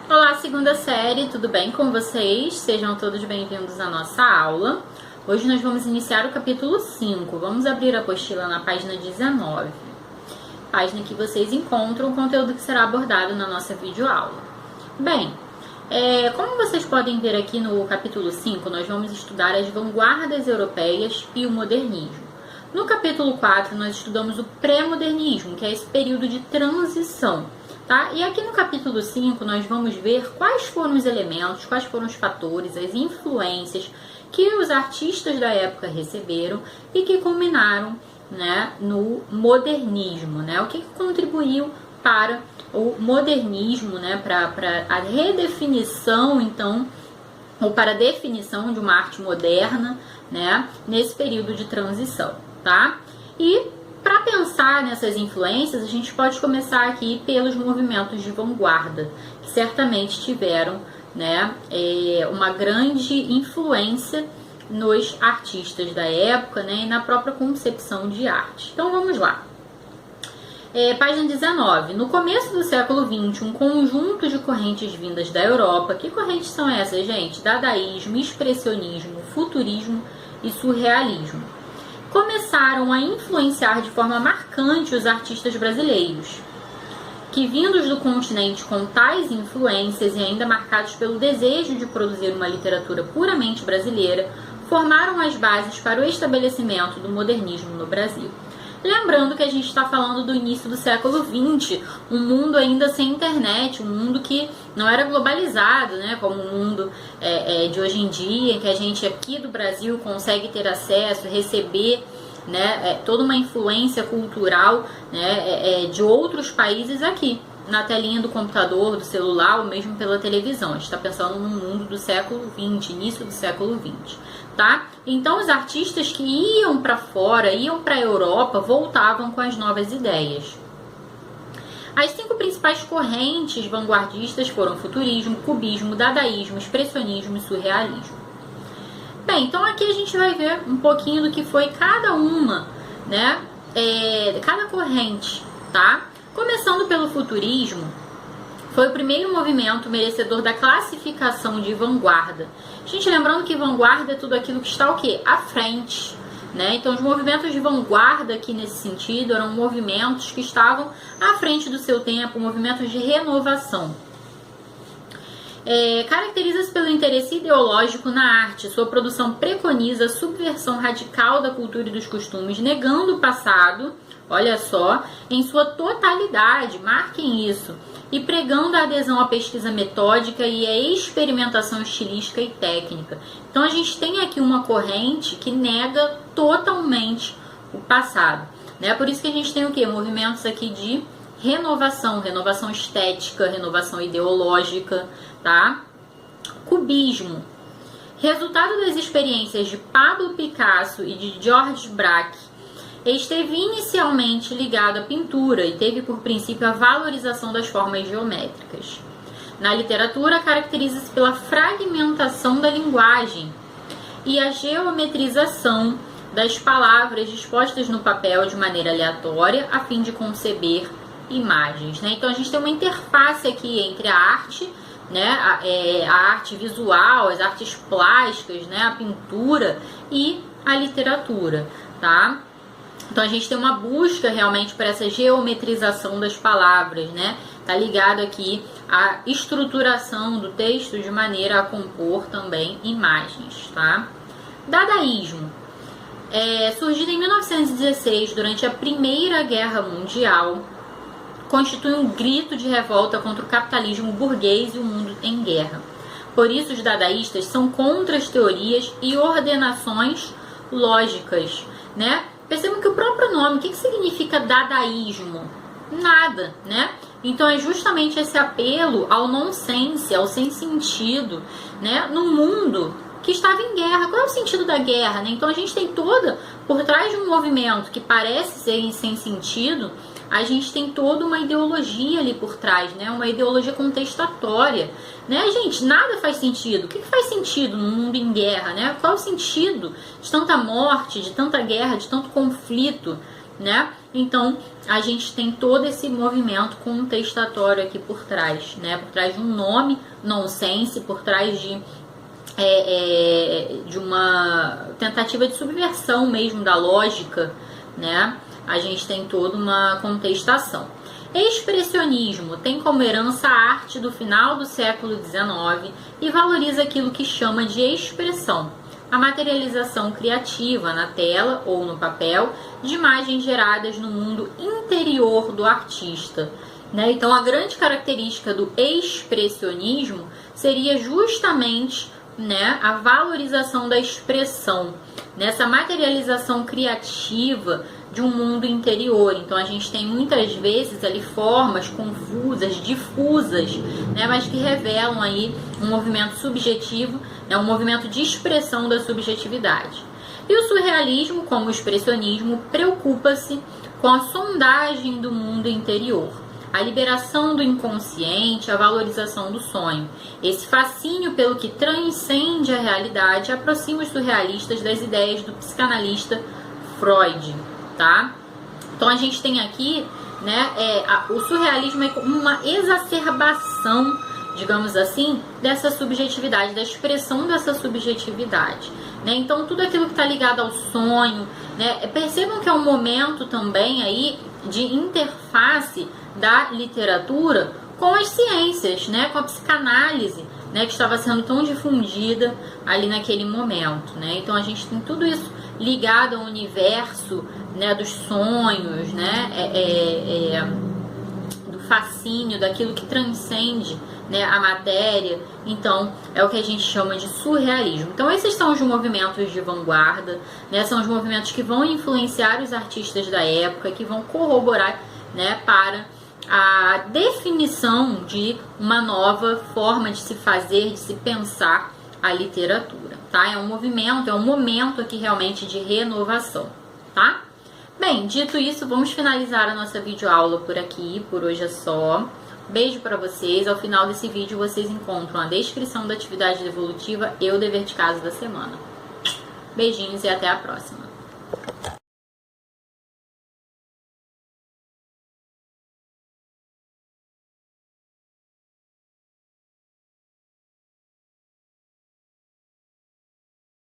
Olá, segunda série, tudo bem com vocês? Sejam todos bem-vindos à nossa aula. Hoje nós vamos iniciar o capítulo 5. Vamos abrir a apostila na página 19. Página que vocês encontram o conteúdo que será abordado na nossa videoaula. Bem, como vocês podem ver aqui no capítulo 5, nós vamos estudar as vanguardas europeias e o modernismo. No capítulo 4, nós estudamos o pré-modernismo, que é esse período de transição. Tá? E aqui no capítulo 5 nós vamos ver quais foram os elementos, quais foram os fatores, as influências que os artistas da época receberam e que culminaram, né, no modernismo, né? O que contribuiu para o modernismo, né, para a redefinição, então, ou para a definição de uma arte moderna, né, nesse período de transição, tá? E para pensar nessas influências, a gente pode começar aqui pelos movimentos de vanguarda, que certamente tiveram, né, uma grande influência nos artistas da época, né, e na própria concepção de arte. Então vamos lá. Página 19. No começo do século XX, um conjunto de correntes vindas da Europa. Que correntes são essas, gente? Dadaísmo, expressionismo, futurismo e surrealismo. Começaram a influenciar de forma marcante os artistas brasileiros, que vindos do continente com tais influências e ainda marcados pelo desejo de produzir uma literatura puramente brasileira, formaram as bases para o estabelecimento do modernismo no Brasil. Lembrando que a gente está falando do início do século XX, um mundo ainda sem internet, um mundo que não era globalizado, né, como o mundo de hoje em dia, em que a gente aqui do Brasil consegue ter acesso, receber, né, toda uma influência cultural, né, de outros países aqui, na telinha do computador, do celular ou mesmo pela televisão. A gente está pensando no mundo do século XX, início do século XX. Tá? Então os artistas que iam para fora, iam para a Europa, voltavam com as novas ideias. As 5 principais correntes vanguardistas foram futurismo, cubismo, dadaísmo, expressionismo e surrealismo. Bem, então aqui a gente vai ver um pouquinho do que foi cada uma, né, cada corrente, tá? Começando pelo futurismo, foi o primeiro movimento merecedor da classificação de vanguarda. Gente, lembrando que vanguarda é tudo aquilo que está o quê? À frente, né? Então, os movimentos de vanguarda aqui nesse sentido eram movimentos que estavam à frente do seu tempo, movimentos de renovação. Caracteriza-se pelo interesse ideológico na arte. Sua produção preconiza a subversão radical da cultura e dos costumes, negando o passado, olha só, em sua totalidade, marquem isso, e pregando a adesão à pesquisa metódica e à experimentação estilística e técnica. Então a gente tem aqui uma corrente que nega totalmente o passado, né? Por isso que a gente tem o quê? Movimentos aqui de renovação, renovação estética, renovação ideológica, tá? Cubismo. Resultado das experiências de Pablo Picasso e de Georges Braque, esteve inicialmente ligado à pintura e teve por princípio a valorização das formas geométricas. Na literatura, caracteriza-se pela fragmentação da linguagem e a geometrização das palavras dispostas no papel de maneira aleatória a fim de conceber imagens, né? Então a gente tem uma interface aqui entre a arte, né, a arte visual, as artes plásticas, né, a pintura e a literatura, tá? Então a gente tem uma busca realmente para essa geometrização das palavras, né? Tá ligado aqui à estruturação do texto de maneira a compor também imagens, tá? Dadaísmo. Surgido em 1916 durante a Primeira Guerra Mundial, constitui um grito de revolta contra o capitalismo burguês e o mundo em guerra. Por isso os dadaístas são contra as teorias e ordenações lógicas, né? Percebam que o próprio nome, o que significa dadaísmo? Nada, né? Então é justamente esse apelo ao nonsense, ao sem sentido, né? No mundo que estava em guerra. Qual é o sentido da guerra, né? Então a gente tem toda, por trás de um movimento que parece ser sem sentido, a gente tem toda uma ideologia ali por trás, né? Uma ideologia contestatória, né, gente? Nada faz sentido. O que faz sentido num mundo em guerra, né? Qual é o sentido de tanta morte, de tanta guerra, de tanto conflito, né? Então, a gente tem todo esse movimento contestatório aqui por trás, né? Por trás de um nome nonsense, por trás de uma tentativa de subversão mesmo da lógica, né? A gente tem toda uma contestação. Expressionismo tem como herança a arte do final do século XIX e valoriza aquilo que chama de expressão, a materialização criativa na tela ou no papel de imagens geradas no mundo interior do artista, né? Então, a grande característica do expressionismo seria justamente, né, a valorização da expressão, nessa materialização criativa de um mundo interior. Então, a gente tem muitas vezes ali formas confusas, difusas, né, mas que revelam aí um movimento subjetivo, né, um movimento de expressão da subjetividade. E o surrealismo, como o expressionismo, preocupa-se com a sondagem do mundo interior, a liberação do inconsciente, a valorização do sonho. Esse fascínio pelo que transcende a realidade aproxima os surrealistas das ideias do psicanalista Freud, tá? Então a gente tem aqui, né, o surrealismo é uma exacerbação, digamos assim, dessa subjetividade, da expressão dessa subjetividade, né? Então tudo aquilo que está ligado ao sonho, né, percebam que é um momento também aí de interface da literatura com as ciências, né, com a psicanálise, né, que estava sendo tão difundida ali naquele momento, né? Então a gente tem tudo isso ligado ao universo, né, dos sonhos, né, do fascínio, daquilo que transcende, né, a matéria. Então é o que a gente chama de surrealismo. Então esses são os movimentos de vanguarda, né, são os movimentos que vão influenciar os artistas da época, que vão corroborar, né, para a definição de uma nova forma de se fazer, de se pensar a literatura, tá? É um movimento, é um momento aqui realmente de renovação, tá? Bem, dito isso, vamos finalizar a nossa videoaula por aqui, por hoje é só. Beijo para vocês. Ao final desse vídeo vocês encontram a descrição da atividade devolutiva e o dever de casa da semana. Beijinhos e até a próxima.